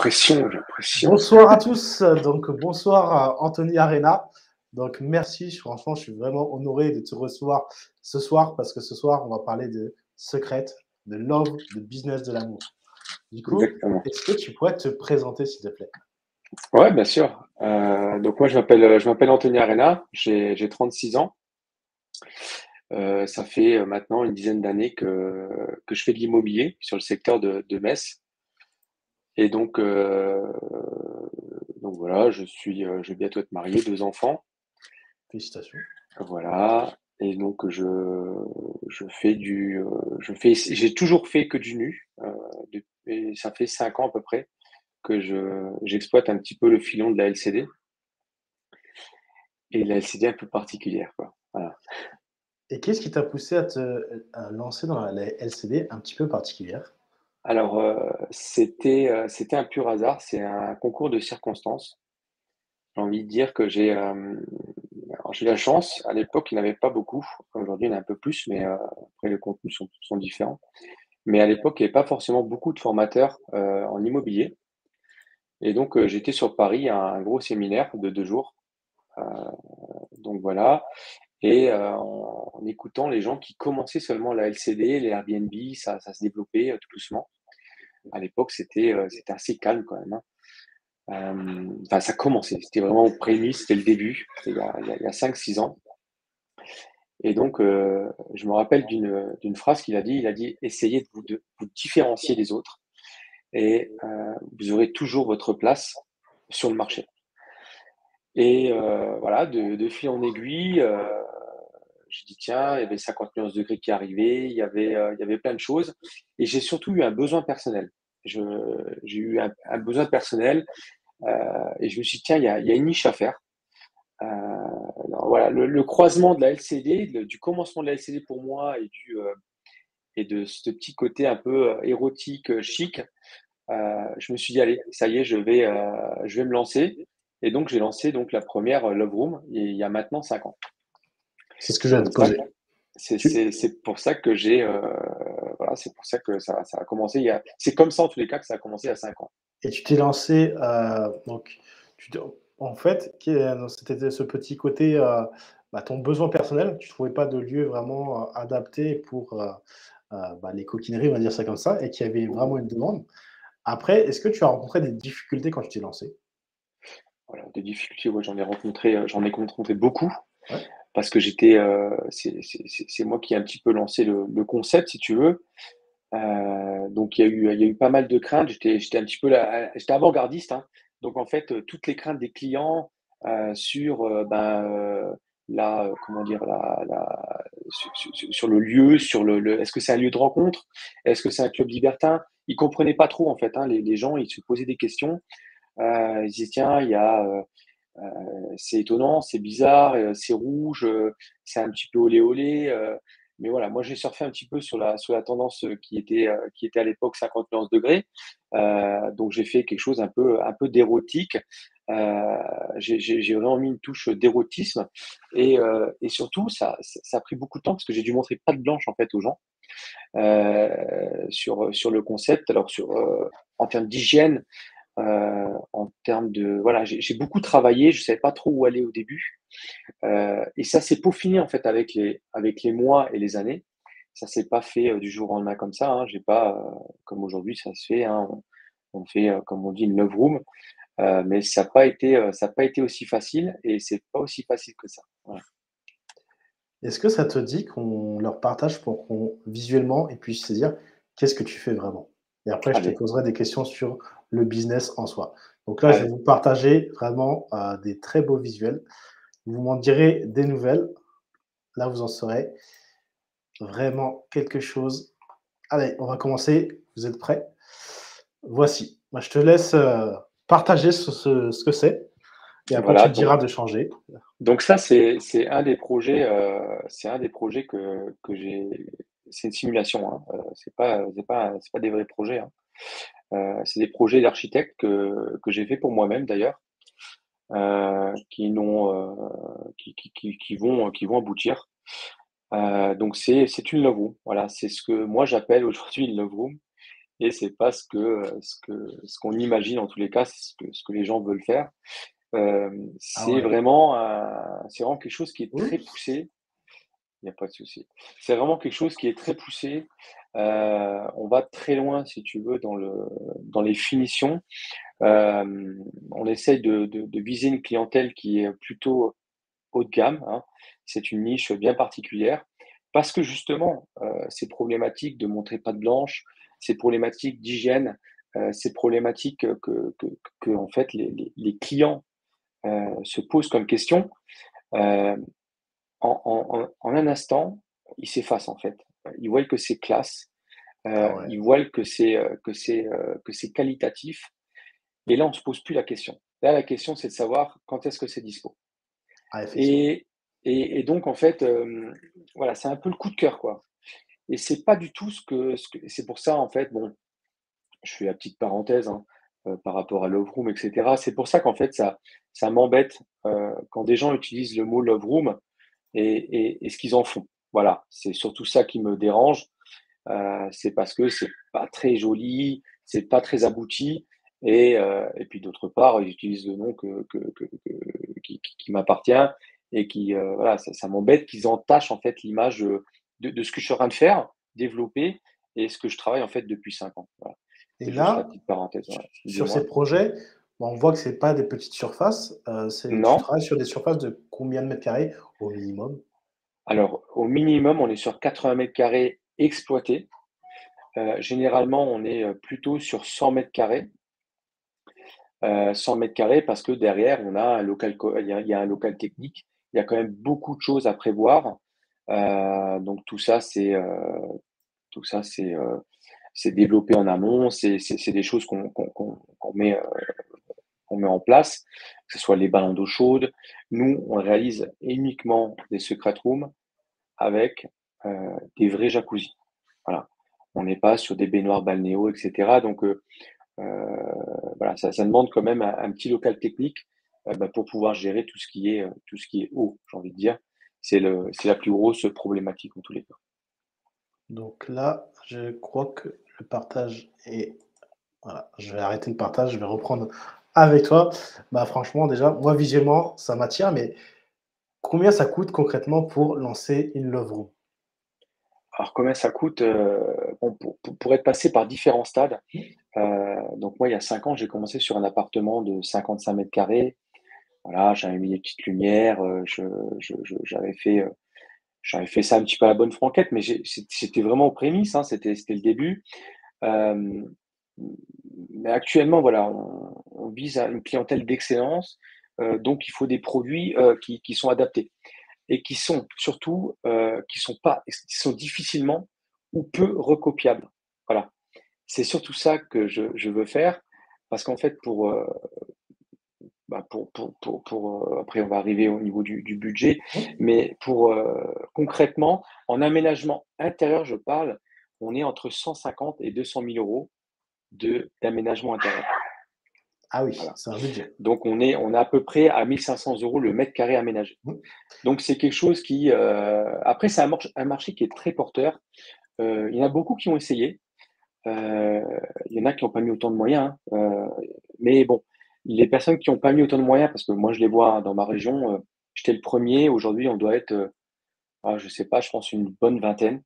pression, j'ai l'impression. Bonsoir à tous, donc bonsoir à Anthony Arena. Donc merci, franchement, je suis vraiment honoré de te recevoir ce soir parce que ce soir, on va parler de secret, de love, de business, de l'amour. Du coup, Exactement. est-ce que tu pourrais te présenter, s'il te plaît? Ouais, bien sûr. Donc moi, je m'appelle Anthony Arena, j'ai 36 ans. Ça fait maintenant une dizaine d'années que je fais de l'immobilier sur le secteur de Metz. Et donc voilà, je vais bientôt être marié, 2 enfants. Félicitations. Voilà. Et donc j'ai toujours fait que du nu. Et ça fait 5 ans à peu près que j'exploite un petit peu le filon de la LCD. Et la LCD un peu particulière, quoi. Voilà. Et qu'est-ce qui t'a poussé à lancer dans la LCD un petit peu particulière? Alors, c'était un pur hasard, c'est un concours de circonstances. J'ai envie de dire que alors j'ai eu la chance, à l'époque, il n'y en avait pas beaucoup. Aujourd'hui, il y en a un peu plus, mais après les contenus sont différents. Mais à l'époque, il n'y avait pas forcément beaucoup de formateurs, en immobilier. Et donc, j'étais sur Paris à un gros séminaire de 2 jours, heu, donc voilà. Et en écoutant les gens qui commençaient seulement la LCD, les Airbnb, ça se développait, tout doucement. À l'époque, c'était assez calme quand même, hein. Enfin, ça commençait, c'était vraiment aux prémices, c'était le début, c'était il y a 5-6 ans. Et donc je me rappelle d'une phrase qu'il a dit, il a dit: «Essayez de vous différencier des autres et vous aurez toujours votre place sur le marché». Et voilà, de fil en aiguille, j'ai dit: «Tiens», il y avait 50 degrés qui arrivaient, il y avait plein de choses et j'ai surtout eu un besoin personnel. Je J'ai eu un besoin personnel, et je me suis dit: «Tiens, il y a une niche à faire». Alors voilà, le croisement de la LCD, du commencement de la LCD pour moi et de ce petit côté un peu, érotique, chic, je me suis dit: «Allez, ça y est, je vais me lancer» et donc j'ai lancé donc la première re Love Room il y a maintenant 5 ans. C'est ce que C'est je viens de comme te ça poser. c'est Tu c'est c'est pour ça que voilà, c'est pour ça que ça a commencé c'est comme ça en tous les cas que ça a commencé il y a 5 ans. Et tu t'es lancé, donc tu te en fait, c'était ce petit côté, ton besoin personnel. Tu trouvais pas de lieu vraiment, adapté pour, les coquineries, on va dire ça comme ça, et qu'il y avait vraiment une demande. Après, est-ce que tu as rencontré des difficultés quand tu t'es lancé? Voilà, des difficultés, ouais, j'en ai rencontré beaucoup Ouais? parce que c'est moi qui ai un petit peu lancé le concept si tu veux. Donc il y a eu pas mal de craintes. J'étais un petit peu là, j'étais avant-gardiste, hein. Donc en fait, toutes les craintes des clients, sur, comment dire? Sur le lieu, sur le est-ce que c'est un lieu de rencontre? Est-ce que c'est un club libertin? Ils comprenaient pas trop en fait, hein, les gens, ils se posaient des questions. Ils disaient: «Tiens, c'est étonnant, c'est bizarre, c'est rouge, c'est un petit peu olé olé», mais voilà, moi j'ai surfé un petit peu sur la tendance, qui était à l'époque 50 degrés. Donc j'ai fait quelque chose un peu d'érotique. Heu, j'ai vraiment mis une touche d'érotisme et surtout ça a pris beaucoup de temps parce que j'ai dû montrer patte blanche en fait aux gens, sur le concept. Alors en termes d'hygiène, en termes de voilà, j'ai beaucoup travaillé, je savais pas trop où aller au début, et ça s'est peaufiné en fait avec les mois et les années. Ça s'est pas fait, du jour au lendemain comme ça, hein. J'ai pas, comme aujourd'hui ça se fait, hein, on fait, comme on dit une love room, mais ça a pas été aussi facile et c'est pas aussi facile que ça. Voilà. Est-ce que ça te dit qu'on leur partage pour qu'on visuellement, ils puissent se dire: «Qu'est-ce que tu fais vraiment?» Et après, je te Allez, poserai des questions sur le business en soi. Donc là, je vais allez, vous partager vraiment, des très beaux visuels. Vous m'en direz des nouvelles. Là, vous en saurez vraiment quelque chose. Allez, on va commencer. Vous êtes prêts? Voici. Bah, je te laisse, partager ce que et après tu voilà me diras de changer. donc ça c'est un des projets que j'ai c'est une simulation, hein, c'est pas des vrais projets, hein. C'est des projets d'architecte que j'ai fait pour moi-même d'ailleurs, qui n'ont, qui vont aboutir. Donc c'est une love room, voilà, c'est ce que moi j'appelle aujourd'hui une love room et c'est pas ce qu'on imagine en tous les cas, c'est ce que les gens veulent faire. Ah ouais. C'est vraiment quelque chose qui est très Oui. poussé. Il y a pas de souci. C'est vraiment quelque chose qui est très poussé. On va très loin, si tu veux, dans les finitions. On essaye de viser une clientèle qui est plutôt haut de gamme, hein. C'est une niche bien particulière parce que justement, ces problématiques de montrer patte blanche, ces problématiques d'hygiène, ces problématiques, que en fait les clients, se posent comme question, heu, en un instant, ils s'effacent en fait. Ils voient que c'est classe, Ah ouais. ils voient que c'est qualitatif et là on se pose plus la question. Là, la question, c'est de savoir quand est-ce que c'est dispo? Ah effectivement. Et et donc en fait, voilà, c'est un peu le coup de cœur, quoi. Et c'est pas du tout ce que c'est pour ça, en fait, bon, je fais la petite parenthèse, hein, par rapport à Love Room et cetera. C'est pour ça qu'en fait, ça m'embête, quand des gens utilisent le mot Love Room et ce qu'ils en font. Voilà, c'est surtout ça qui me dérange, c'est parce que c'est pas très joli, c'est pas très abouti et puis d'autre part, ils utilisent le nom qui m'appartient et qui, voilà, ça m'embête qu'ils entachent en fait l'image, de ce que je suis en train de faire, développer et ce que je travaille en fait depuis 5 ans. Voilà. Et C'est juste la là, petite parenthèse, su ouais. sur ces Dis-moi? projets, bah, on voit que c'est pas des petites surfaces, c'est tu Non? travailles sur des surfaces de combien de mètres carrés au minimum? Alors au minimum, on est sur 80 mètres carrés exploités. Généralement, on est, plutôt sur 100 mètres carrés. 100 mètres carrés parce que derrière on a un local il y a un local technique. Il y a quand même beaucoup de choses à prévoir. Donc tout ça c'est développé en amont, c'est des choses qu'on met en place, que ce soit les ballons d'eau chaude. Nous, on réalise uniquement des secret rooms avec, des vrais jacuzzis. Voilà. On n'est pas sur des baignoires balnéo et cetera donc voilà, ça demande quand même un petit local technique, bah, pour pouvoir gérer tout ce qui est eau, j'ai envie de dire. C'est la plus grosse problématique en tous les cas. Donc là, je crois que le partage est voilà, je vais arrêter le partage, je vais reprendre avec toi. Bah, franchement, déjà, moi, visuellement, ça m'attire, mais combien ça coûte concrètement pour lancer une Love Room? Alors combien ça coûte? Bon, pour être passé par différents stades, Mmh. donc moi il y a 5 ans, j'ai commencé sur un appartement de 55 mètres carrés. Voilà, j'avais mis des petites lumières, j'avais fait ça un petit peu à la bonne franquette, mais c'était vraiment aux prémices, hein, c'était le début. Hem, mais actuellement, voilà, on vise à une clientèle d'excellence, donc il faut des produits, qui sont adaptés et qui sont surtout, qui sont difficilement ou peu recopiables. Voilà. C'est surtout ça que je veux faire parce qu'en fait après on va arriver au niveau du budget, Mmh. mais concrètement, en aménagement intérieur, je parle, on est entre 150 et 200 000 € d'aménagement intérieur. Ah oui, Voilà. c'est un budget. Donc on est à peu près à 1 500 € le mètre carré aménagé. Mmh. Donc c'est quelque chose qui, après c'est un marché qui est très porteur. Il y en a beaucoup qui ont essayé. Heu, il y en a qui n'ont pas mis autant de moyens, hein, mais bon, les personnes qui n'ont pas mis autant de moyens, parce que moi je les vois, hein, dans ma région, j'étais le premier. Aujourd'hui on doit être, je sais pas, je pense une bonne vingtaine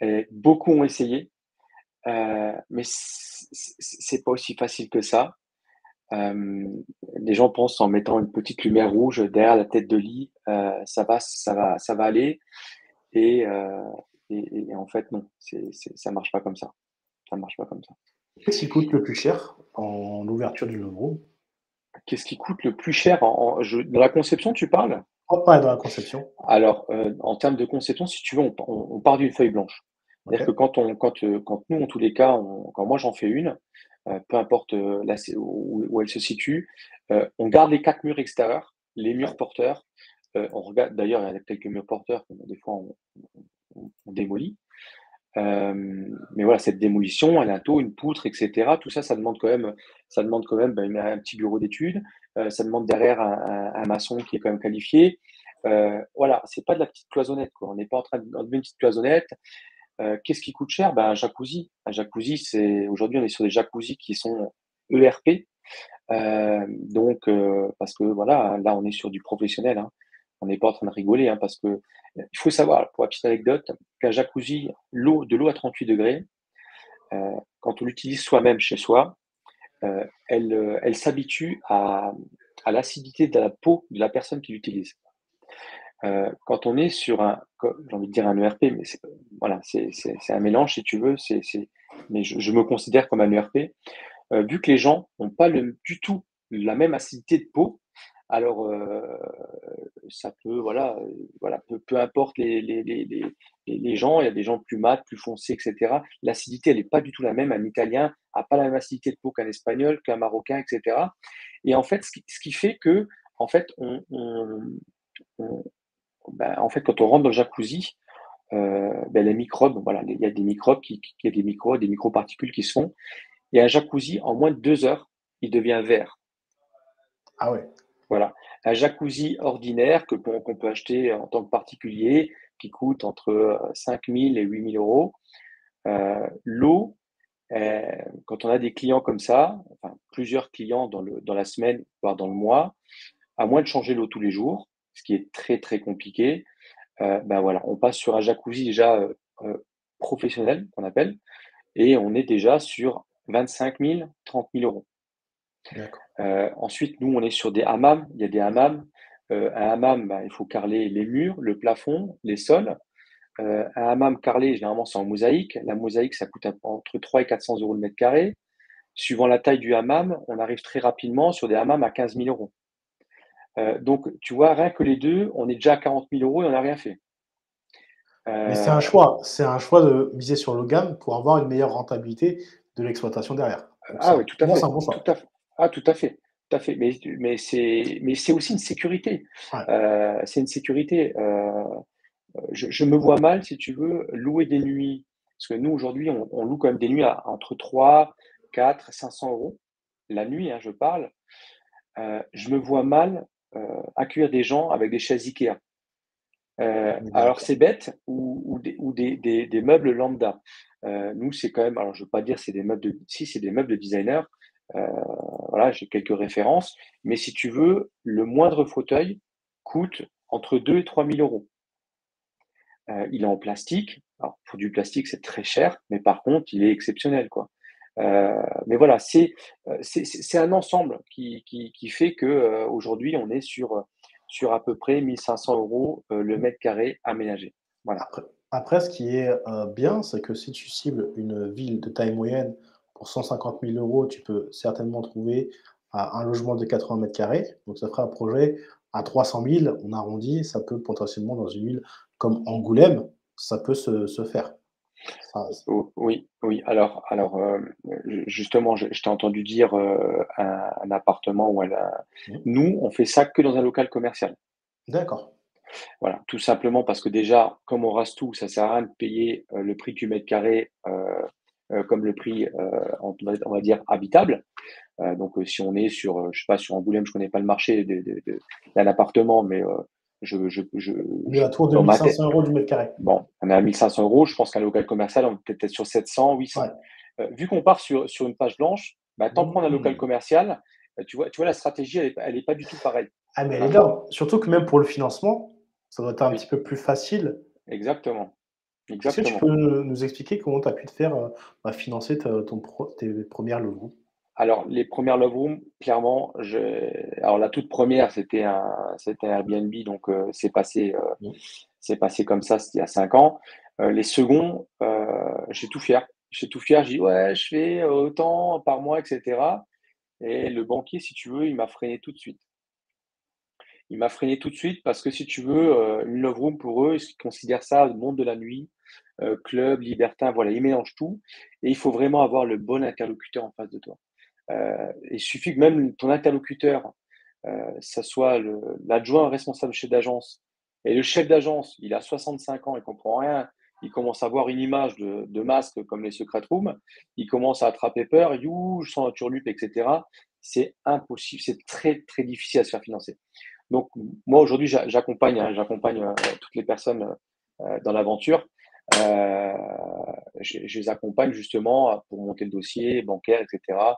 et beaucoup ont essayé, mais c'est pas aussi facile que ça. Hem, les gens pensent en mettant une petite lumière rouge derrière la tête de lit, ça va aller et heu et en fait non, ça marche pas comme ça. Ça marche pas comme ça. Qu'est-ce qui coûte le plus cher en ouverture d'une Love Room? Qu'est-ce qui coûte le plus cher dans la conception, tu parles? Oh, ouais, dans la conception. Alors, en termes de conception, si tu veux, on part d'une feuille blanche. C'est-à-dire que OK. quand nous, en tous les cas, quand moi j'en fais une, peu importe, là c'est où elle se situe, on garde les 4 murs extérieurs, les murs Ouais. porteurs, on regarde d'ailleurs, il y a quelques murs porteurs que des fois on démolit. Mais voilà, cette démolition, elle a un taux, une poutre et cetera. Tout ça, ça demande quand même, bah, un petit bureau d'études, ça demande derrière un maçon qui est quand même qualifié. Voilà, c'est pas de la petite cloisonnette, quoi. On n'est pas en train d'enlever une petite cloisonnette, Qu'est-ce qui coûte cher? Ben, un jacuzzi. Un jacuzzi, c'est aujourd'hui, on est sur des jacuzzis qui sont ERP. Donc, parce que voilà, là, on est sur du professionnel, hein. On n'est pas en train de rigoler, hein, parce que, il faut savoir, pour la petite anecdote, qu'un jacuzzi, de l'eau à 38°, quand on l'utilise soi-même chez soi, elle s'habitue à l'acidité de la peau de la personne qui l'utilise. Quand on est sur j'ai envie de dire un ERP, mais voilà, c'est un mélange si tu veux, mais je me considère comme un ERP. Vu que les gens n'ont pas du tout la même acidité de peau, alors, ça peut voilà, peu importe les gens, il y a des gens plus mat, plus foncés et cetera. L'acidité, elle est pas du tout la même. Un Italien a pas la même acidité de peau qu'un Espagnol, qu'un Marocain et cetera. Et en fait, ce qui fait qu'en fait, on en fait, quand on rentre dans le jacuzzi, les microbes, voilà, il y a des microbes il y a des microparticules qui se font, et un jacuzzi, en moins de 2 heures, il devient vert. Ah ouais. Voilà. Un jacuzzi ordinaire qu'on peut acheter en tant que particulier, qui coûte entre 5 000 et 8 000 €. L'eau, quand on a des clients comme ça, enfin plusieurs clients dans la semaine, voire dans le mois, à moins de changer l'eau tous les jours, ce qui est très, très compliqué, voilà, on passe sur un jacuzzi déjà, professionnel, qu'on appelle, et on est déjà sur 25 000, 30 000 €. D'accord. Ensuite, nous, on est sur des hammams. Il y a des hammams. Un hammam, il faut carreler les murs, le plafond, les sols. Un hammam carrelé, généralement, c'est en mosaïque. La mosaïque, ça coûte entre 300 et 400 € le mètre carré. Suivant la taille du hammam, on arrive très rapidement sur des hammams à 15 000 €. Donc, tu vois, rien que les deux, on est déjà à 40 000 € et on n'a rien fait. Mais Euh, c'est un choix de miser sur le gamme pour avoir une meilleure rentabilité de l'exploitation derrière. Donc ah ça oui, tout pour à moi, c'est un fait, bon tout choix. à fait. Ah, tout à fait, tout à fait. Mais c'est aussi une sécurité. Ouais. C'est une sécurité. Je me vois mal, si tu veux, louer des nuits, parce que nous, aujourd'hui, on loue quand même des nuits à entre 3, 4, 500 € la nuit, hein, je parle. Je me vois mal, accueillir des gens avec des chaises IKEA. Alors D'accord. c'est bête, ou des meubles lambda. Nous, c'est quand même, alors je veux pas dire c'est des meubles de si, c'est des meubles de designer, heu, voilà, j'ai quelques références, mais si tu veux, le moindre fauteuil coûte entre 2 et 3 000 €. Il est en plastique. Alors pour du plastique, c'est très cher, mais par contre, il est exceptionnel, quoi. Mais voilà, c'est un ensemble qui fait que, aujourd'hui, on est sur à peu près 1 500 € le mètre carré aménagé. Voilà. Après ce qui est, bien, c'est que si tu cibles une ville de taille moyenne pour 150 000 €, tu peux certainement trouver, un logement de 80 carrés. Donc ça ferait un projet à 300 000, on arrondit, ça peut potentiellement dans une ville comme Angoulême, ça peut se faire. Ça Oui, oui. Alors, justement, je t'ai entendu dire, un appartement où mmh, nous, on fait ça que dans un local commercial. d'accord. Voilà, tout simplement parce que déjà, comme on rase tout, ça sert à rien de payer, le prix du mètre carré, comme le prix, on va dire habitable. Donc, si on est sur, je sais pas, sur Angoulême, je connais pas le marché d'un appartement, mais, On est à tour de dans 1 ma tête, 500 € du mètre carré. bon, on est à 1 500 €. Je pense qu'un local commercial, on peut être sur 700, 800. Ouais. Vu qu'on part sur une page blanche, tant prendre un local Mmh. commercial, tu vois la stratégie, elle est pas du tout pareille. Ah mais elle est Voilà. dingue! Surtout que même pour le financement, ça doit être un petit Oui, peu plus facile. exactement, Est-ce que tu exactement. peux nous expliquer comment tu as pu te faire, financer te ton pro tes 1res levées? Alors, les premières love rooms, clairement, alors la toute première, c'était un Airbnb, donc, Mmh. c'est passé comme ça, c'était il y a 5 ans. Les seconds, j'ai tout fier. J'ai tout fier, j'ai dit: «Ouais, je fais autant par mois» et cetera, et le banquier, si tu veux, il m'a freiné tout de suite. Il m'a freiné tout de suite parce que, si tu veux, une love room pour eux, ils considèrent ça le monde de la nuit, club, libertin, voilà, ils mélangent tout, et il faut vraiment avoir le bon interlocuteur en face de toi. Il suffit que même ton interlocuteur, ça soit l'adjoint responsable chef d'agence, et le chef d'agence, il a 65 ans, il comprend rien, il commence à voir une image de masque comme les secret rooms, il commence à attraper peur, il dit: «Ouh, je sens la turlupe» et cetera. C'est impossible, c'est très, très difficile à se faire financer. Donc moi aujourd'hui, j'accompagne, hein, toutes les personnes, dans l'aventure. Heu, je les accompagne justement pour monter le dossier bancaire et cetera.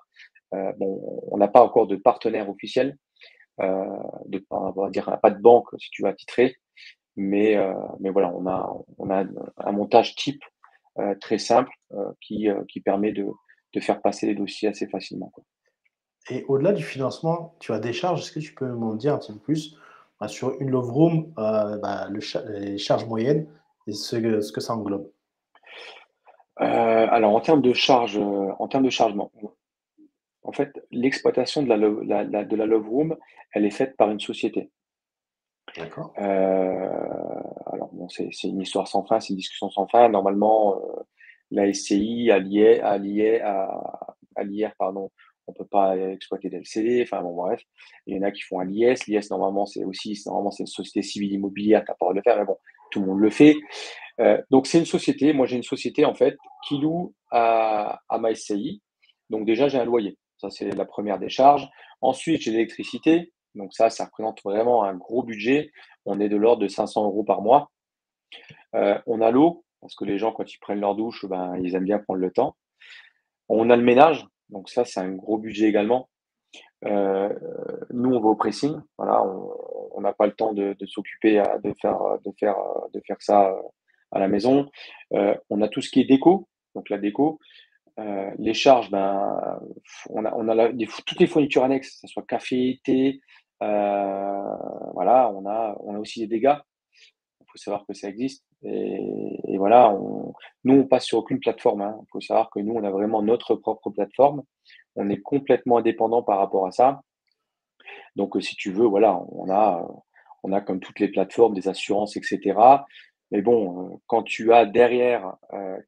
Bon, on n'a pas encore de partenaire officiel, heu, on va dire, on n'a pas de banque, si tu veux, attitrée, mais voilà, on a un montage type, très simple, qui permet de faire passer les dossiers assez facilement, quoi. Et au-delà du financement, tu as des charges. Est-ce que tu peux m'en dire un petit peu plus, sur une love room, les charges moyennes et ce que ça englobe? Alors en termes de charge, non. En fait, l'exploitation de la love room, elle est faite par une société. D'accord. Alors bon, c'est une histoire sans fin, c'est une discussion sans fin. Normalement, la SCI, à l'IR, pardon, on peut pas exploiter d'LCD, enfin bon, bref. Il y en a qui font à l'IS. L'IS, normalement, c'est une société civile immobilière, tu as pas le droit de le faire, mais bon, tout le monde le fait. Donc c'est une société, moi j'ai une société en fait qui loue à ma SCI. Donc déjà j'ai un loyer, ça c'est la première des charges. Ensuite j'ai l'électricité, donc ça représente vraiment un gros budget. On est de l'ordre de 500 € par mois. On a l'eau, parce que les gens quand ils prennent leur douche, ben, ils aiment bien prendre le temps. On a le ménage, donc ça c'est un gros budget également. Heu, Nous on va au pressing, voilà, on n'a pas le temps de s'occuper de faire ça, à la maison. On a tout ce qui est déco, donc la déco, les charges, ben, on a toutes les fournitures annexes, que ça soit café, thé, voilà, on a aussi des dégâts. Il faut savoir que ça existe et voilà, nous on passe sur aucune plateforme, hein. Il faut savoir que nous, on a vraiment notre propre plateforme. On est complètement indépendant par rapport à ça. Donc, si tu veux, voilà, on a comme toutes les plateformes des assurances et cetera. Mais bon, quand tu as derrière,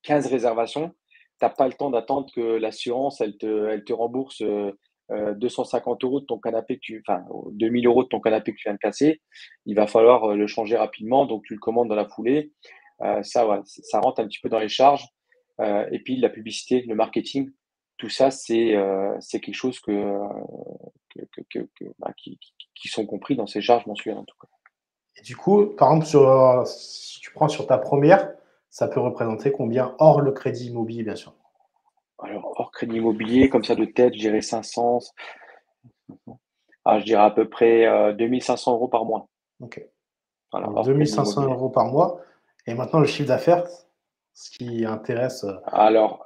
15 réservations, tu as pas le temps d'attendre que l'assurance, elle te rembourse, 250 € de ton canapé que tu enfin, 2 000 € de ton canapé que tu viens de casser. Il va falloir, le changer rapidement, donc tu le commandes dans la foulée. Ça, ouais, ça rentre un petit peu dans les charges. Et puis la publicité, le marketing, tout ça, c'est quelque chose bah, qui sont compris dans ces charges mensuelles, en tout cas. Et du coup, par exemple, si tu prends sur ta première, ça peut représenter combien hors le crédit immobilier, bien sûr? Alors, hors crédit immobilier, comme ça de tête, je dirais 500, je dirais à peu près 2 500 € par mois. OK. Voilà, Donc hors 2 crédit 500 immobilier. € par mois et maintenant le chiffre d'affaires, ce qui intéresse, Alors,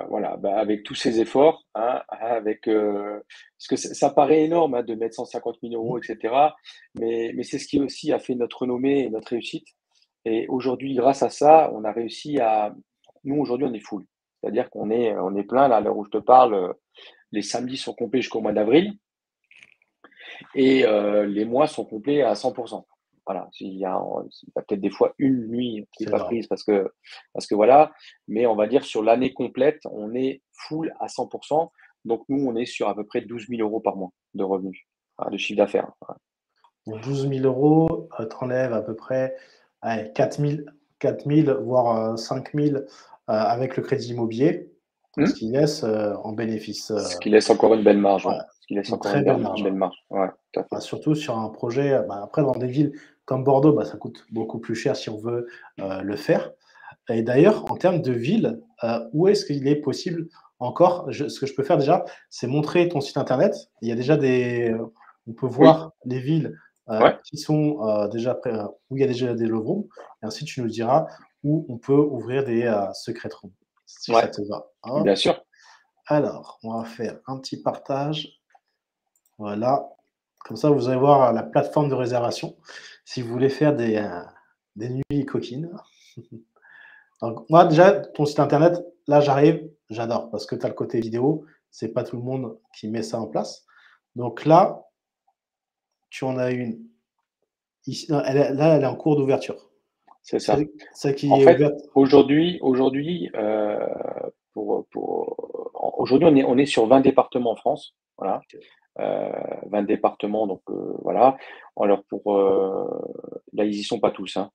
voilà, bah, avec tous ces efforts, hein, parce que ça paraît énorme, hein, de mettre 150 000 mmh, € et cetera, mais c'est ce qui aussi a fait notre renommée et notre réussite. Et aujourd'hui, grâce à ça, on a réussi à nous, aujourd'hui, on est full. C'est-à-dire on est plein, là, à l'heure où je te parle, les samedis sont complets jusqu'au mois d'avril et les mois sont complets à 100. Voilà, il y a peut-être des fois une nuit qui est c'est pas énorme. prise parce que voilà, mais on va dire sur l'année complète, on est full à 100. Donc nous, on est sur à peu près 12 000 € par mois de revenus, de chiffre d'affaires. Donc 12 000 €, tu enlèves à peu près, allez, 4 000 voire, 5 000, avec le crédit immobilier, ce Mmh. qui laisse, en bénéfice, Ce qui laisse encore une belle marge, ouais, ouais. Ce qui laisse une encore très belle une marge, ouais. belle marge. Ouais, tout à fait. Surtout sur un projet, après dans des villes comme Bordeaux, ça coûte beaucoup plus cher si on veut, le faire. Et d'ailleurs, en termes de ville, où est-ce qu'il est possible encore ce que je peux faire déjà, c'est montrer ton site internet. Il y a déjà on peut Oui, voir les villes, ouais, qui sont, déjà prêt où il y a déjà des love rooms et ensuite tu nous diras où on peut ouvrir des, secret rooms, si ça ouais, te va. bien Hop, sûr. alors on va faire un petit partage, voilà. Comme ça, vous allez voir la plateforme de réservation si vous voulez faire des nuits coquines. Donc moi déjà, ton site internet, là j'arrive, j'adore parce que tu as le côté vidéo, c'est pas tout le monde qui met ça en place. Donc là, tu en as une ici, non, elle est en cours d'ouverture. C'est ça. Celle En qui est fait, ouverte, aujourd'hui, aujourd'hui, on est sur 20 départements en France, voilà, OK. 20 départements, donc voilà. Alors là, ils y sont pas tous, hein.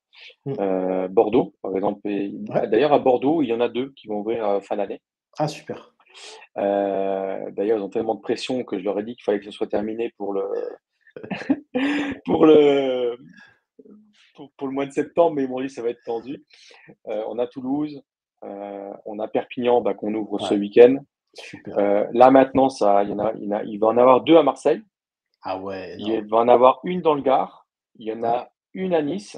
Mmh. Bordeaux, par exemple, Ouais. d'ailleurs à Bordeaux, il y en a 2 qui vont ouvrir, fin d'année. Ah super. D'ailleurs, ils ont tellement de pression que je leur ai dit qu'il fallait que ce soit terminé pour le pour le pour le mois de septembre, mais ils m'ont dit: «Ça va être tendu». On a Toulouse, on a Perpignan, bah, qu'on ouvre ce Ouais, week-end. super. Là maintenant, il va en avoir 2 à Marseille, Ah ouais, il énorme. va en avoir une dans le Gard, il y en Ouais, a une à Nice.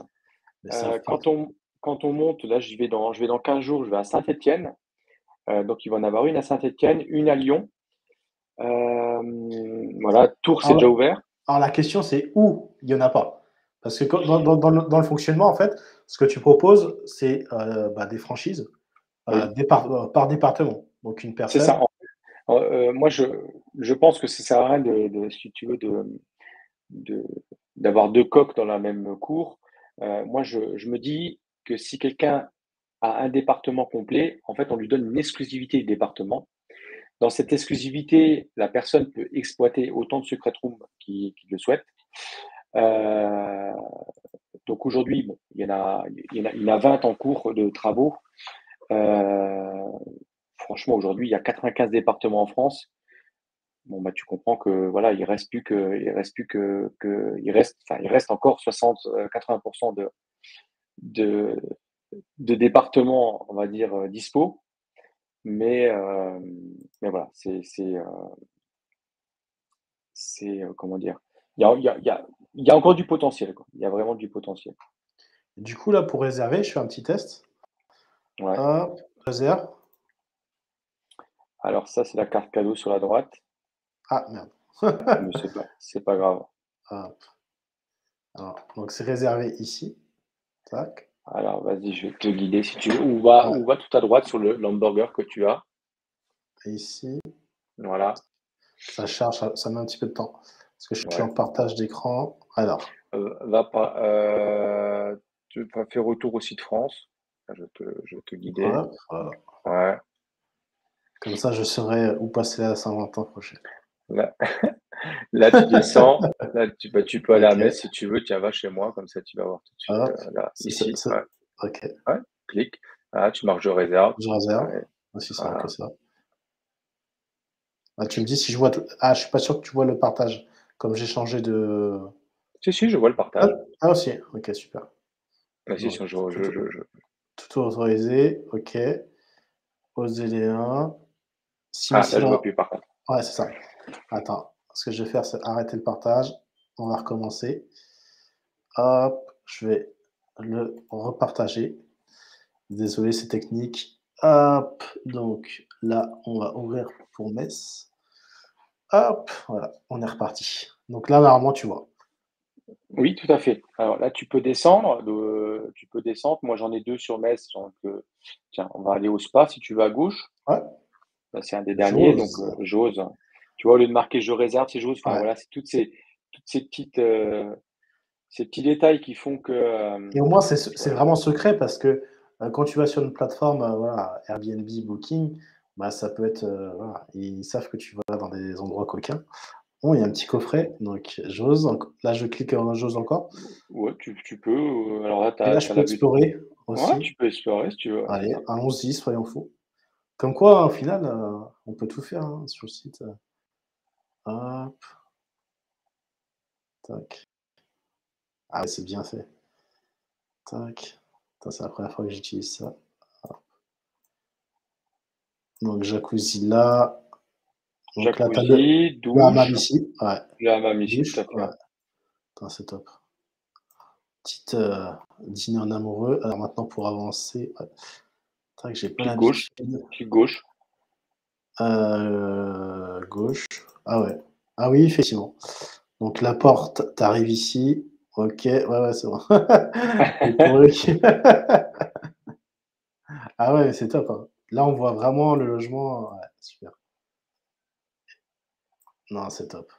mais ça ouvre Quand partout. on monte, là, je vais dans 15 jours, je vais à Saint-Étienne, donc il va en avoir une à Saint-Étienne, une à Lyon. Voilà, Tours, c'est déjà Alors ouvert. alors la question, c'est où il y en a pas? Parce que quand dans le fonctionnement, en fait, ce que tu proposes, c'est, bah, des franchises, Oui, par département. Donc une c'est personne ça. Moi, je pense que ça sert à rien si tu veux, de d'avoir 2 coqs dans la même cour. Moi, je me dis que si quelqu'un a un département complet, en fait, on lui donne une exclusivité du département. Dans cette exclusivité, la personne peut exploiter autant de secret room qu'il le souhaite. Heu, donc aujourd'hui, bon, il y en a 20 en cours de travaux. Heu, Franchement, aujourd'hui, il y a 95 départements en France. Bon, bah, tu comprends que voilà, il reste encore 60, 80 de de départements, on va dire, dispo. Mais, mais voilà, comment dire? Il y a il y a il y a il y a encore du potentiel, quoi. Il y a vraiment du potentiel. du coup, là, pour réserver, je fais un petit test. Ouais. Hop, réserve. Alors ça, c'est la carte cadeau sur la droite, Ah merde. mais c'est pas grave. Hop, alors, donc c'est réservé ici. Tac. Alors vas-y, je vais te guider si tu veux, Ouais, ou va tout à droite sur le l'hamburger que tu as. ici. Voilà, Ça charge, ça met un petit peu de temps. Parce que je suis en ouais. partage d'écran. Alors, Va pas, tu vas faire retour au site France. Je vais te guider. hop, voilà. Ouais, Comme ça, je saurai où passer la Saint-Valentin prochaine. là là tu descends, tu peux aller à OK, Metz si tu veux, tiens, va chez moi, comme ça tu vas voir tout de suite, hop, là, ici, ouais, OK, ouais, clique. Voilà, tu marques je réserve. je réserve. Ouais, Aussi simple que voilà. ça. Ah, tu me dis si je vois je suis pas sûr que tu vois le partage. Comme j'ai changé de Si, si, je vois le ah partage. ah aussi, OK, super. Bah si, Donc si, tout autorisé, OK. Poser les 1. ah, là, je vois SimCity. plus par contre. Ouais, c'est ça. Attends, ce que je vais faire, c'est arrêter le partage. On va recommencer. Hop, je vais le repartager. Désolé, c'est technique. Hop, donc là, on va ouvrir pour Metz. Hop, voilà, on est reparti. Donc là, normalement, tu vois. Oui, tout à fait. Alors là, tu peux descendre, tu peux descendre. Moi, j'en ai 2 sur Metz, donc tiens, on va aller au spa si tu veux à gauche. Ouais, Là, c'est un des derniers, donc j'ose. j'ose. Tu vois, au lieu de marquer «je réserve», c'est «j'ose». Enfin Ouais. voilà, c'est toutes ces petites, ces petits détails qui font que, Et au moins, c'est tu c'est vois? vraiment secret parce que, quand tu vas sur une plateforme, voilà, Airbnb, Booking, bah, ça peut être, voilà, ils savent que tu vas dans des endroits coquins. Bon, il y a un petit coffret, donc j'ose là, je clique, j'ose encore Ouais, tu peux, alors là, tu et as là, je tu as peux la vue. explorer Ouais, aussi. tu peux explorer si tu veux, ouais, c'est Allez, ça. allons-y, soyons fous. Comme quoi, au final, on peut tout faire, hein, sur le site, hop, tac. Ah ouais, c'est bien fait. Tac. Attends, c'est la première fois que j'utilise ça. Donc jacuzzi là, donc là, tu as Jacuzzi, le hammam douche, ici, ouais, le hammam ici, tout douche, à fait. ouais. Attends, c'est top. Petite, dîner en amoureux. Alors maintenant pour avancer, ouais, c'est vrai que j'ai pas Clic gauche, l'habitude. clic gauche. Gauche. Ah ouais. Ah oui, effectivement. Donc la porte, tu arrives ici. OK, ouais, ouais, c'est bon. Le truc. Ah ouais, c'est top, hein. Là, on voit vraiment le logement, ouais, super. Non, c'est top.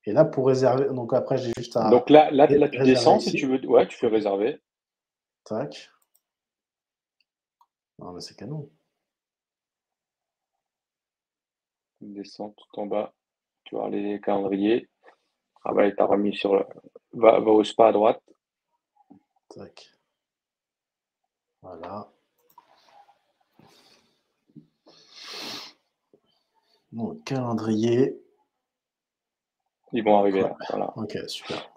Et là, pour réserver donc après, j'ai juste à Donc là, tu réserver descends si ici. tu veux, ouais, tu fais OK, réserver. tac. Non, mais c'est canon. Descends tout en bas, tu vas voir les calendriers. Ah bah, il t'a remis sur le va au spa à droite. Tac, voilà. Donc calendrier. Ils vont Donc arriver ouais, là, voilà. OK, super.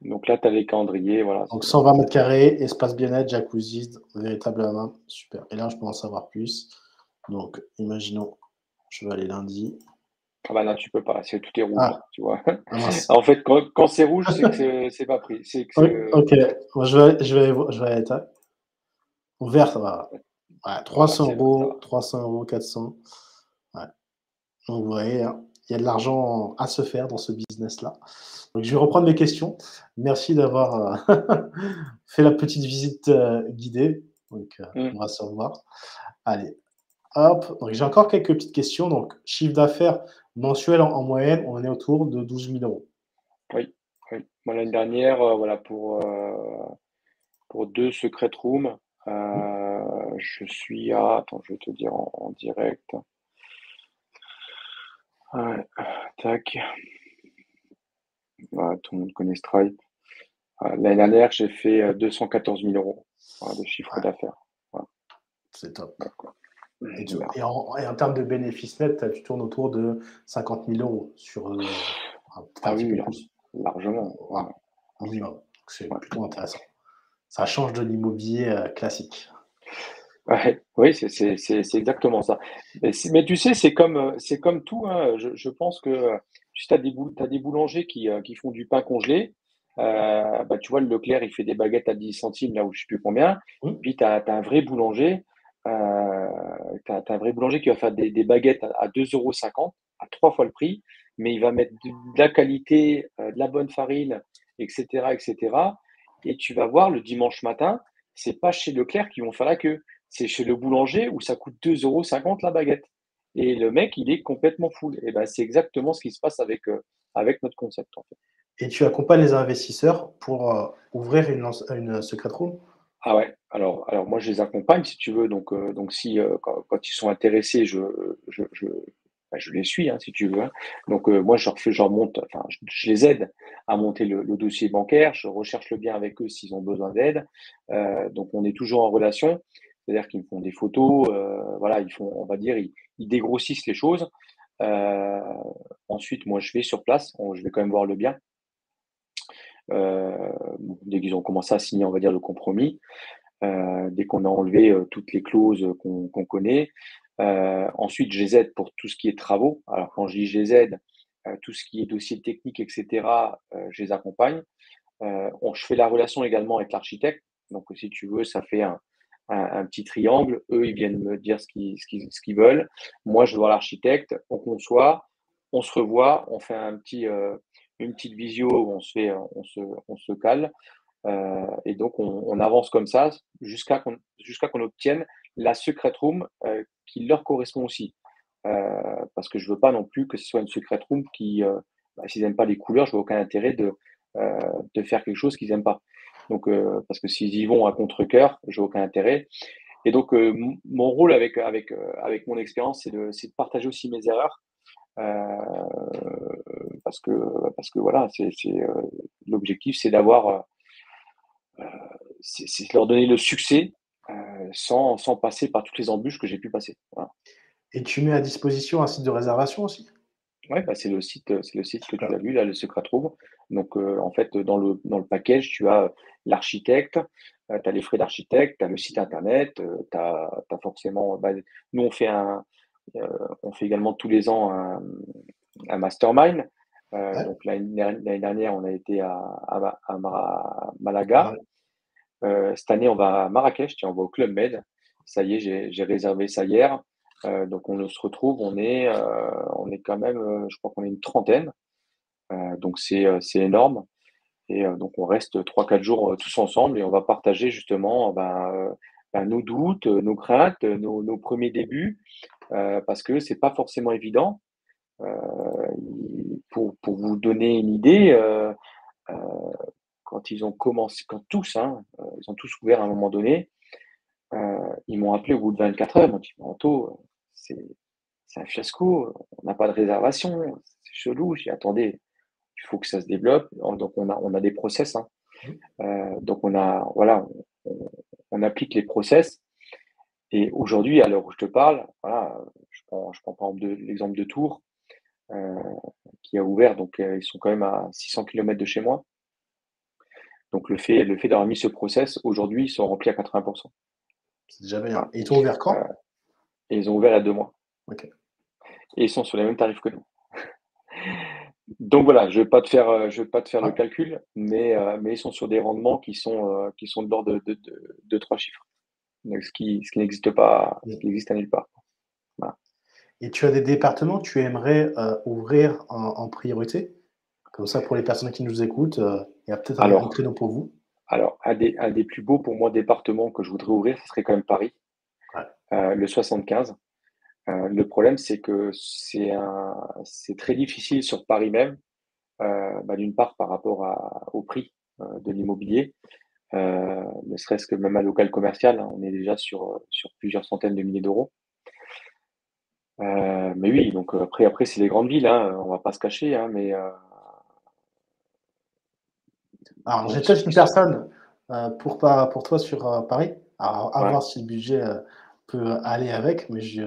Donc là, tu as les calendriers, voilà. Donc 120 mètres carrés, espace bien-être, jacuzzi, véritablement super. Et là, je peux en savoir plus. Donc, imaginons, je vais aller lundi. Ah bah là, tu peux pas, tout est rouge, Ah, là, tu vois. ah mince. En fait, quand c'est rouge, c'est que c'est pas pris. C'est que Ok, moi, je vais être au vert, ça va. Ouais, voilà, 300 c'est là, ça euros, va. 300 euros, 400. Ouais. Donc, vous voyez, hein, il y a de l'argent à se faire dans ce business-là. Donc, je vais reprendre mes questions. Merci d'avoir fait la petite visite guidée. Donc, Mmh. on va se revoir. Allez, hop. Donc, j'ai encore quelques petites questions. Donc, chiffre d'affaires mensuel en moyenne, on est autour de 12 000 euros. Oui, oui. Moi, l'année dernière, voilà, pour 2 secret rooms, Mmh. je suis à attends, je vais te dire en direct. Ouais, tac. Voilà, tout le monde connaît Stripe. L'année dernière, j'ai fait 214 000 euros voilà, de chiffre Ouais, d'affaires. Voilà, c'est top. donc, Et, voilà. et en termes de bénéfices nets, tu tournes autour de 50 000 euros sur peut-être un Ah petit oui, peu oui, plus. largement. Voilà, minimum. Donc, c'est Ouais. plutôt intéressant. Ça change de l'immobilier classique. Ouais, oui, c'est exactement ça. Mais tu sais, c'est comme tout, hein. Je pense que tu as t'as des boulangers qui font du pain congelé. Bah, tu vois, le Leclerc, il fait des baguettes à 10 centimes, là où je sais plus combien. Mmh. Puis tu as un vrai boulanger, un vrai boulanger qui va faire des baguettes à 2,50 € à 3 fois le prix, mais il va mettre de la qualité, de la bonne farine, et cetera, et cetera. Et tu vas voir le dimanche matin, c'est pas chez Leclerc qu'ils vont faire la queue. C'est chez le boulanger où ça coûte 2,50 € la baguette. Et le mec, il est complètement full. Et ben, c'est exactement ce qui se passe avec notre concept, en fait. Et tu accompagnes les investisseurs pour ouvrir une secret room? Ah ouais, alors moi, je les accompagne, si tu veux. Donc si, quand ils sont intéressés, bah, je les suis, hein, si tu veux, hein. Donc moi, je leur monte, enfin, je les aide à monter le dossier bancaire. Je recherche le bien avec eux s'ils ont besoin d'aide. Donc on est toujours en relation. C'est-à-dire qu'ils me font des photos, voilà, on va dire, ils dégrossissent les choses. Heu, Ensuite, moi, je vais sur place, je vais quand même voir le bien. Bon, dès qu'ils ont commencé à signer, on va dire, le compromis, dès qu'on a enlevé, toutes les clauses qu'on connaît. Ensuite, je les aide pour tout ce qui est travaux. Alors quand je dis je les aide, tout ce qui est dossier technique et cetera, je les accompagne. Je fais la relation également avec l'architecte. Donc si tu veux, ça fait un petit triangle. Eux, ils viennent me dire ce qu'ils veulent. Moi, je vais voir l'architecte, on conçoit, on se revoit, on fait une petite visio où on se cale. Et donc on avance comme ça jusqu'à qu'on obtienne la secret room, qui leur correspond aussi. Parce que je veux pas non plus que ce soit une secret room bah, s'ils aiment pas les couleurs, je vois aucun intérêt de faire quelque chose qu'ils aiment pas. Donc parce que s'ils y vont à contre-cœur, j'ai aucun intérêt. Et donc mon rôle avec mon expérience, c'est de partager aussi mes erreurs, parce que voilà, l'objectif, c'est d'avoir, c'est de leur donner le succès, sans passer par toutes les embûches que j'ai pu passer. Voilà. Et tu mets à disposition un site de réservation aussi? Ouais, bah, c'est le site que tu Super. as vu là, le Secret Room. Donc, en fait, dans le package, tu as l'architecte, tu as les frais d'architecte, tu as le site internet, tu as forcément bah, nous heu, on fait également tous les ans un mastermind. Ouais, Donc l'année dernière, on a été à Malaga. pareil. Cette année, on va à Marrakech, tiens, on va au Club Med. Ça y est, j'ai réservé ça hier. Donc on se retrouve, on est quand même, je crois qu'on est une trentaine, donc c'est énorme. Et donc on reste 3 4 jours, tous ensemble et on va partager justement, ben, nos doutes, nos craintes, nos 1ers débuts, parce que c'est pas forcément évident. Pour vous donner une idée, heu, quand ils ont commencé quand tous, hein, ils ont tous ouvert à un moment donné. Ils m'ont appelé au bout de 24 heures, ils m'ont dit: «Mais Anto, c'est c'est un fiasco, on n'a pas de réservation, c'est chelou». J'ai dit: «Attendez, il faut que ça se développe». Donc on a des process, hein. Mmh. Donc voilà, on on applique les process et aujourd'hui, à l'heure où je te parle, voilà, je prends par exemple l'exemple de Tours, heu, qui a ouvert donc ils sont quand même à 600 kilomètres de chez moi. Donc le fait d'avoir mis ce process, aujourd'hui, ils sont remplis à 80%. C'est déjà bien. Voilà. Et ils t'ont ouvert Euh, quand? et ils ont ouvert il y a 2 mois. Ok. Et ils sont sur les mêmes tarifs que nous. Donc voilà, je vais pas te faire le Ouais. calcul, mais ils sont sur des rendements qui sont de l'ordre de 3 chiffres. Donc ce qui n'existe pas, ce qui existe à nulle part. Voilà. Et tu as des départements que tu aimerais, ouvrir en priorité? Comme ça, pour les personnes qui nous écoutent, il y a peut-être un Alors, créneau pour vous. alors un des plus beaux pour moi départements que je voudrais ouvrir, ce serait quand même Paris, Ouais. le 75. Le problème, c'est que c'est très difficile sur Paris même, d'une part par rapport au prix de l'immobilier, ne serait-ce que même à local commercial, hein, on est déjà sur plusieurs centaines de milliers d'euros. Mais oui, donc après c'est les grandes villes, hein, on va pas se cacher, hein, mais Alors, j'ai donc peut-être une personne, pour toi sur, Paris. Alors, à ouais, voir si le budget, peut aller avec, mais je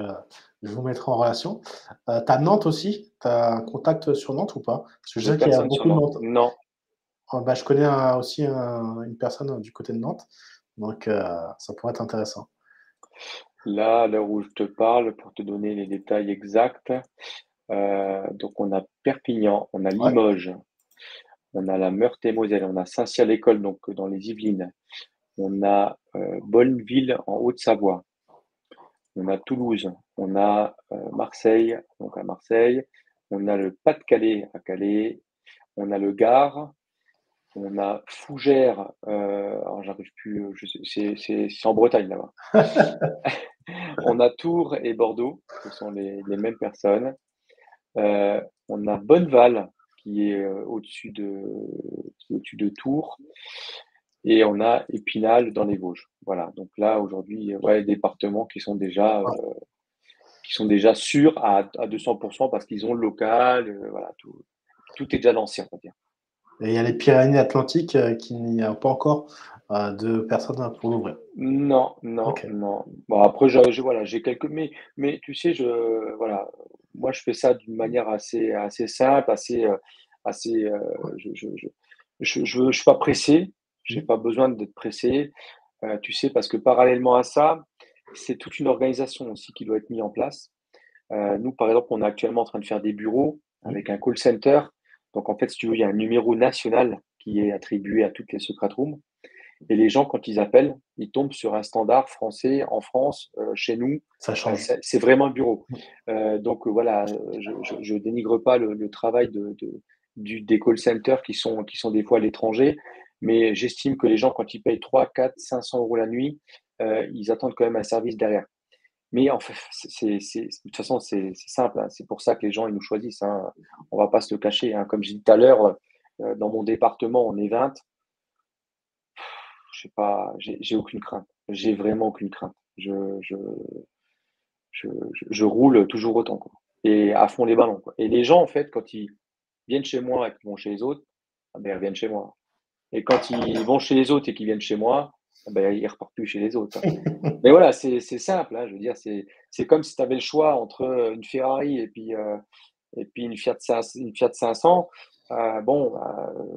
vous mettrai en relation. Tu as Nantes aussi? Tu as un contact sur Nantes ou pas? Parce que je j'ai sais qu'il y a personne sur beaucoup de Nantes. Nantes. Non, Bah, je connais aussi une personne du côté de Nantes, donc ça pourrait être intéressant. là, à l'heure où je te parle, pour te donner les détails exacts, donc on a Perpignan, on a Ouais, Limoges, on a la Meurthe-et-Moselle, on a Saint-Cyr-l'École, donc dans les Yvelines, on a Bonneville en Haute-Savoie, on a Toulouse, on a Marseille, donc à Marseille, on a le Pas-de-Calais à Calais, on a le Gard, on a Fougères, alors j'arrive plus, je sais, c'est en Bretagne là-bas. On a Tours et Bordeaux, ce sont les mêmes personnes. On a Bonneval qui est au-dessus de Tours, et on a Épinal dans les Vosges. Voilà, donc là aujourd'hui, ouais, départements ouais. qui sont déjà sûrs à 200% parce qu'ils ont le local, voilà, tout est déjà lancé, on va dire. Et il y a les Pyrénées-Atlantiques, qu'il n'y a pas encore, de personnes pour l'ouvrir. Non, non, OK. non. Bon, après, voilà, j'ai quelques, mais tu sais, voilà, moi, je fais ça d'une manière assez simple, assez, je suis pas pressé. J'ai Mmh. pas besoin d'être pressé. Tu sais, parce que parallèlement à ça, c'est toute une organisation aussi qui doit être mise en place. Nous, par exemple, on est actuellement en train de faire des bureaux Mmh. avec un call center. Donc, en fait, si tu veux, il y a un numéro national qui est attribué à toutes les secret rooms. Et les gens, quand ils appellent, ils tombent sur un standard français en France, chez nous. Ça change. C'est vraiment un bureau. Mmh. Donc voilà, je dénigre pas le travail des call centers qui sont des fois à l'étranger, mais j'estime que les gens, quand ils payent 3, 4, 500 euros la nuit, ils attendent quand même un service derrière. Mais en fait, de toute façon, c'est simple, hein. C'est pour ça que les gens, ils nous choisissent, hein. On va pas se le cacher, hein. Comme j'ai dit tout à l'heure, dans mon département, on est 20. Je sais pas, j'ai aucune crainte. J'ai vraiment aucune crainte. Je roule toujours autant, quoi, et à fond les ballons, quoi. Et les gens, en fait, quand ils viennent chez moi et qu'ils vont chez les autres, ah ben, ils reviennent chez moi. Et quand ils vont chez les autres et qu'ils viennent chez moi, ah ben, ils repartent plus chez les autres, hein. Mais voilà, c'est simple, hein, je veux dire, c'est comme si tu avais le choix entre une Ferrari et puis une Fiat 500. Bon,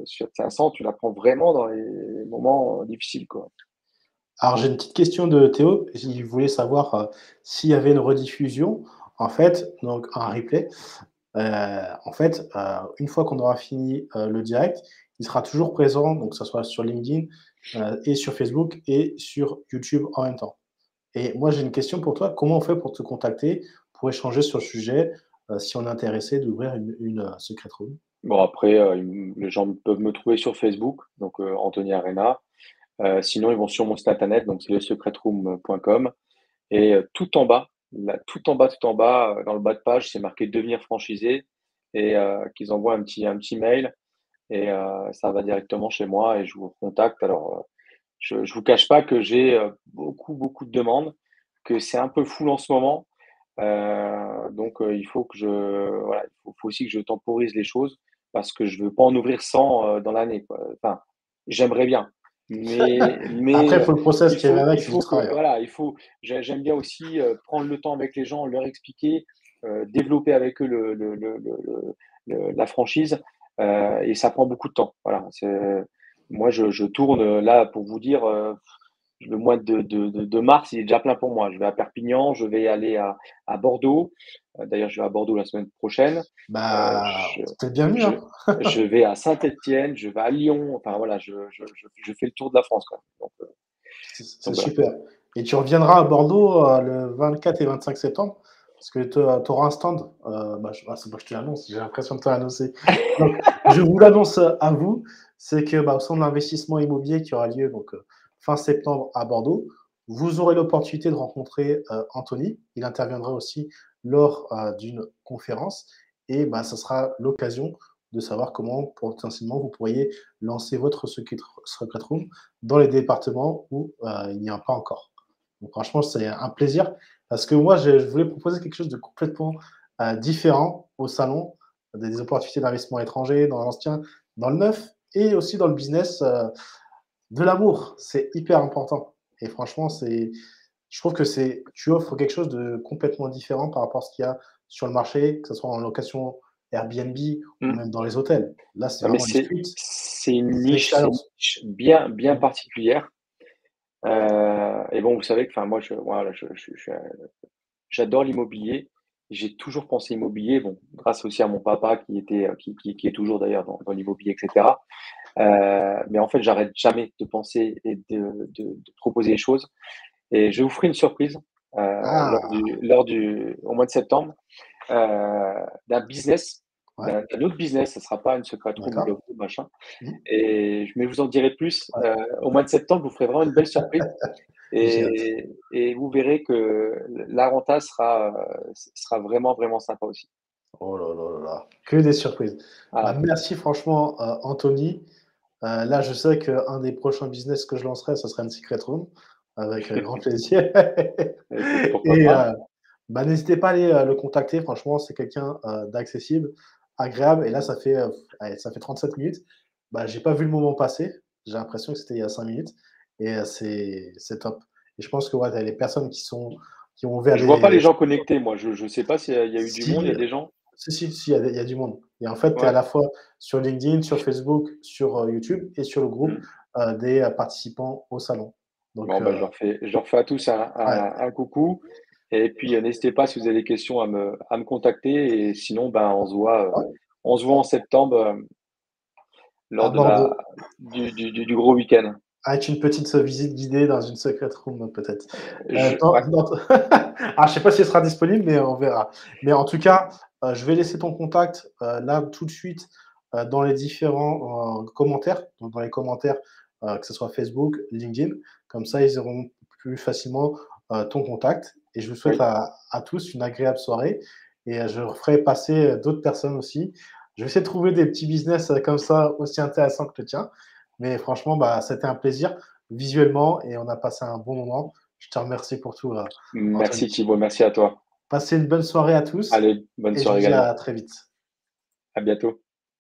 Fiat 500, tu la prends vraiment dans les moments difficiles, quoi. Alors j'ai une petite question de Théo. Il voulait savoir, s'il y avait une rediffusion, en fait, donc un replay. En fait, une fois qu'on aura fini, le direct, il sera toujours présent, donc que ça soit sur LinkedIn, et sur Facebook et sur YouTube en même temps. Et moi, j'ai une question pour toi. Comment on fait pour te contacter, pour échanger sur le sujet, si on est intéressé d'ouvrir une secret room? Bon, après, les gens peuvent me trouver sur Facebook, donc Anthony Arena. Sinon, ils vont sur mon site internet, donc c'est lesecretroom.com, et tout en bas, là, tout en bas, dans le bas de page, c'est marqué «Devenir franchisé», et qu'ils envoient un petit mail, et ça va directement chez moi et je vous contacte. Alors, je vous cache pas que j'ai beaucoup, beaucoup de demandes, que c'est un peu full en ce moment. Donc il faut que voilà, il faut aussi que je temporise les choses parce que je veux pas en ouvrir 100 dans l'année, quoi. Enfin, j'aimerais bien, mais Après, il faut le process il qui va faut il avec, c'est du faut que travail, ouais. voilà, j'aime bien aussi prendre le temps avec les gens, leur expliquer, développer avec eux la franchise, et ça prend beaucoup de temps. Voilà, moi, je tourne là pour vous dire, le mois de mars, il est déjà plein pour moi. Je vais à Perpignan, je vais aller à Bordeaux. D'ailleurs, je vais à Bordeaux la semaine prochaine. Bah, Je, tu es bienvenu, je, hein. je vais à Saint-Étienne, je vais à Lyon. Enfin voilà, je fais le tour de la France, quoi. C'est Donc voilà. super. Et tu reviendras à Bordeaux le 24 et 25 septembre, parce que tu auras un stand. C'est moi que je te l'annonce, j'ai l'impression de te l'annoncer. Donc, je vous l'annonce à vous, c'est que au sein de l'investissement immobilier qui aura lieu donc, fin septembre à Bordeaux, vous aurez l'opportunité de rencontrer Anthony. Il interviendra aussi lors d'une conférence et ce sera l'occasion de savoir comment potentiellement vous pourriez lancer votre secret room dans les départements où il n'y en a pas encore. Donc franchement, c'est un plaisir parce que moi, je voulais proposer quelque chose de complètement différent au salon, des opportunités d'investissement étranger, dans l'ancien, dans le neuf et aussi dans le business de l'amour. C'est hyper important. Et franchement, je trouve que tu offres quelque chose de complètement différent par rapport à ce qu'il y a sur le marché, que ce soit en location Airbnb ou Mmh. même dans les hôtels. Là, c'est Non, mais vraiment une suite, c'est une l'expérience. niche bien Mmh. particulière. Et bon, vous savez que, enfin, moi, voilà, j'adore l'immobilier. J'ai toujours pensé immobilier. Bon, grâce aussi à mon papa qui était, qui est toujours d'ailleurs dans l'immobilier, etc. Mais en fait, j'arrête jamais de penser et de proposer les choses. Et je vous ferai une surprise Ah! au mois de septembre, d'un business, Ouais, d'un autre business. Ça ne sera pas une secret room, d'accord. logo, machin. Mmh. Mais je vous en dirai plus Ouais, au mois de septembre. Je vous ferai vraiment une belle surprise. j'ai hâte. Et vous verrez que la renta sera vraiment, vraiment sympa aussi. Oh là là là là, que des surprises. Voilà. Merci franchement, Anthony. Là, je sais qu'un des prochains business que je lancerai, ce sera une secret room avec, grand plaisir Écoute, pourquoi et pas? n'hésitez pas à aller, le contacter. Franchement, c'est quelqu'un, d'accessible, agréable et là, allez, ça fait 37 minutes. J'ai pas vu le moment passer. J'ai l'impression que c'était il y a 5 minutes et c'est top et je pense que, ouais, tu les personnes qui ont ouvert Je vois pas des les gens connectés, moi. Je sais pas s'il y a eu du monde, il y si a des gens? Si, il y a du monde et en fait, tu es à Ouais. la fois sur LinkedIn, sur Facebook, sur, YouTube et sur le groupe, Mmh. des, participants au salon. Donc, Bon, bah, je leur fais à tous ouais, un coucou et puis, n'hésitez pas si vous avez des questions à me contacter et sinon, ben, ouais, on se voit en septembre, à lors de la Bordeaux, du gros week-end. avec une petite, visite guidée dans une secret room, peut-être. Ouais, Je sais pas si elle sera disponible, mais on verra. Mais en tout cas, je vais laisser ton contact, là, tout de suite, dans les différents, commentaires, donc dans les commentaires, que ce soit Facebook, LinkedIn. Comme ça, ils auront plus facilement, ton contact et je vous souhaite oui. à tous une agréable soirée et je ferai passer, d'autres personnes aussi. Je vais essayer de trouver des petits business, comme ça, aussi intéressants que le tien. Mais franchement, c'était un plaisir visuellement et on a passé un bon moment. Je te remercie pour tout, Merci Anthony. Thibaut, merci à toi. Passez une bonne soirée à tous Allez, bonne et je vous soirée dis à également. très vite. À bientôt.